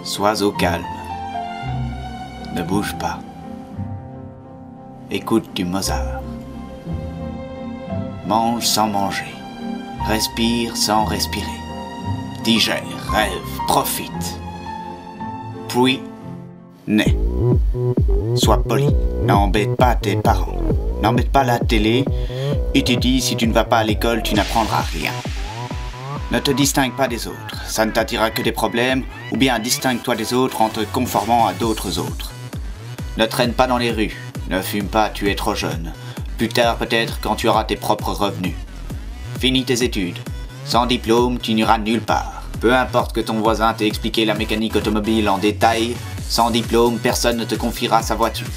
Sois au calme. Ne bouge pas. Écoute du Mozart. Mange sans manger. Respire sans respirer. Digère, rêve, profite. Puis, nais. Sois poli. N'embête pas tes parents. N'embête pas la télé. Et tu dis, si tu ne vas pas à l'école, tu n'apprendras rien. Ne te distingue pas des autres. Ça ne t'attirera que des problèmes. Ou bien distingue-toi des autres en te conformant à d'autres autres. Ne traîne pas dans les rues. Ne fume pas, tu es trop jeune. Plus tard peut-être quand tu auras tes propres revenus. Finis tes études. Sans diplôme, tu n'iras nulle part. Peu importe que ton voisin t'ait expliqué la mécanique automobile en détail, sans diplôme, personne ne te confiera sa voiture.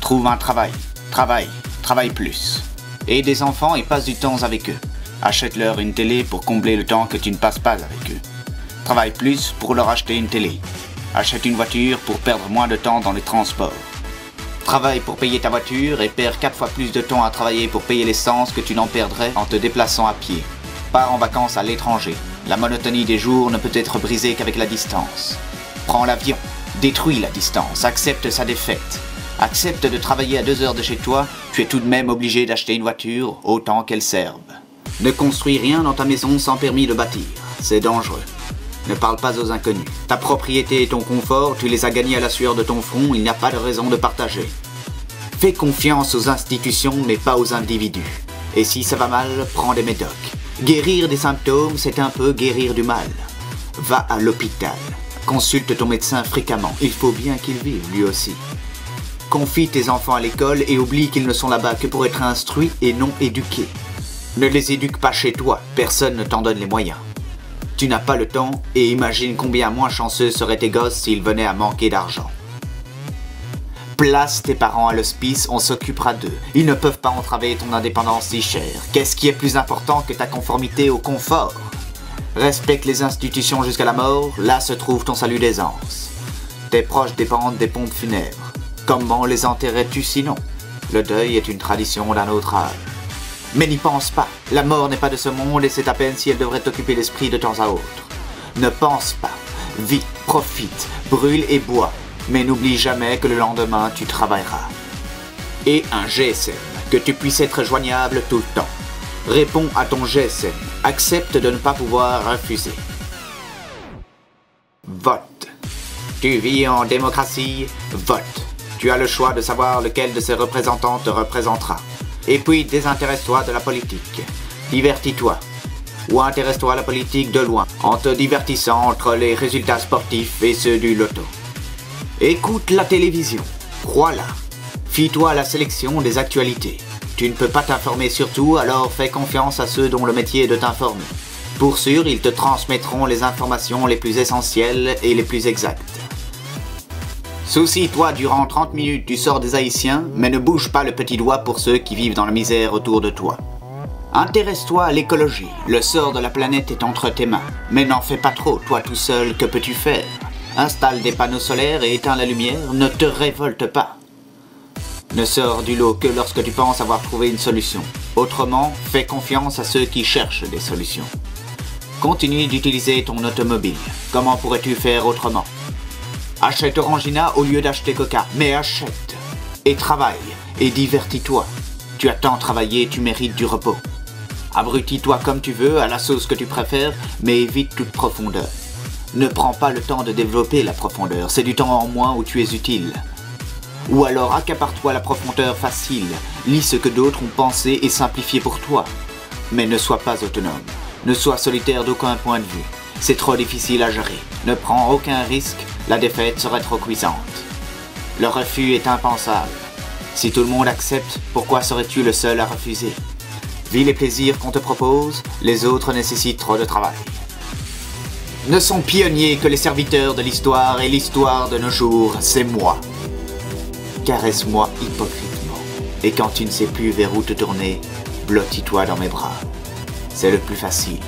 Trouve un travail. Travaille plus. Aie des enfants et passe du temps avec eux. Achète-leur une télé pour combler le temps que tu ne passes pas avec eux. Travaille plus pour leur acheter une télé. Achète une voiture pour perdre moins de temps dans les transports. Travaille pour payer ta voiture et perds 4 fois plus de temps à travailler pour payer l'essence que tu n'en perdrais en te déplaçant à pied. Pars en vacances à l'étranger. La monotonie des jours ne peut être brisée qu'avec la distance. Prends l'avion. Détruis la distance. Accepte sa défaite. Accepte de travailler à 2 heures de chez toi. Tu es tout de même obligé d'acheter une voiture autant qu'elle serve. Ne construis rien dans ta maison sans permis de bâtir. C'est dangereux. Ne parle pas aux inconnus. Ta propriété et ton confort, tu les as gagnés à la sueur de ton front, il n'y a pas de raison de partager. Fais confiance aux institutions, mais pas aux individus. Et si ça va mal, prends des médocs. Guérir des symptômes, c'est un peu guérir du mal. Va à l'hôpital. Consulte ton médecin fréquemment. Il faut bien qu'il vive, lui aussi. Confie tes enfants à l'école et oublie qu'ils ne sont là-bas que pour être instruits et non éduqués. Ne les éduque pas chez toi, personne ne t'en donne les moyens. Tu n'as pas le temps et imagine combien moins chanceux seraient tes gosses s'ils venaient à manquer d'argent. Place tes parents à l'hospice, on s'occupera d'eux. Ils ne peuvent pas entraver ton indépendance si chère. Qu'est-ce qui est plus important que ta conformité au confort? Respecte les institutions jusqu'à la mort, là se trouve ton salut d'aisance. Tes proches dépendent des pompes funèbres. Comment les enterrais-tu sinon? Le deuil est une tradition d'un autre âge. Mais n'y pense pas, la mort n'est pas de ce monde et c'est à peine si elle devrait t'occuper l'esprit de temps à autre. Ne pense pas, vis, profite, brûle et bois, mais n'oublie jamais que le lendemain tu travailleras. Et un GSM, que tu puisses être joignable tout le temps. Réponds à ton GSM, accepte de ne pas pouvoir refuser. Vote. Tu vis en démocratie, vote. Tu as le choix de savoir lequel de ses représentants te représentera. Et puis désintéresse-toi de la politique. Divertis-toi. Ou intéresse-toi à la politique de loin, en te divertissant entre les résultats sportifs et ceux du loto. Écoute la télévision. Crois-la. Fie-toi à la sélection des actualités. Tu ne peux pas t'informer sur tout, alors fais confiance à ceux dont le métier est de t'informer. Pour sûr, ils te transmettront les informations les plus essentielles et les plus exactes. Soucie-toi durant 30 minutes du sort des Haïtiens, mais ne bouge pas le petit doigt pour ceux qui vivent dans la misère autour de toi. Intéresse-toi à l'écologie, le sort de la planète est entre tes mains. Mais n'en fais pas trop, toi tout seul, que peux-tu faire? Installe des panneaux solaires et éteins la lumière, ne te révolte pas. Ne sors du lot que lorsque tu penses avoir trouvé une solution. Autrement, fais confiance à ceux qui cherchent des solutions. Continue d'utiliser ton automobile. Comment pourrais-tu faire autrement? Achète Orangina au lieu d'acheter Coca, mais achète. Et travaille, et divertis-toi. Tu as tant travaillé, tu mérites du repos. Abrutis-toi comme tu veux, à la sauce que tu préfères, mais évite toute profondeur. Ne prends pas le temps de développer la profondeur, c'est du temps en moins où tu es utile. Ou alors accapare-toi la profondeur facile, lis ce que d'autres ont pensé et simplifié pour toi. Mais ne sois pas autonome, ne sois solitaire d'aucun point de vue. C'est trop difficile à gérer, ne prends aucun risque, la défaite serait trop cuisante. Le refus est impensable. Si tout le monde accepte, pourquoi serais-tu le seul à refuser? Vis les plaisirs qu'on te propose, les autres nécessitent trop de travail. Ne sont pionniers que les serviteurs de l'histoire et l'histoire de nos jours, c'est moi. Caresse-moi hypocritement, et quand tu ne sais plus vers où te tourner, blottis-toi dans mes bras. C'est le plus facile.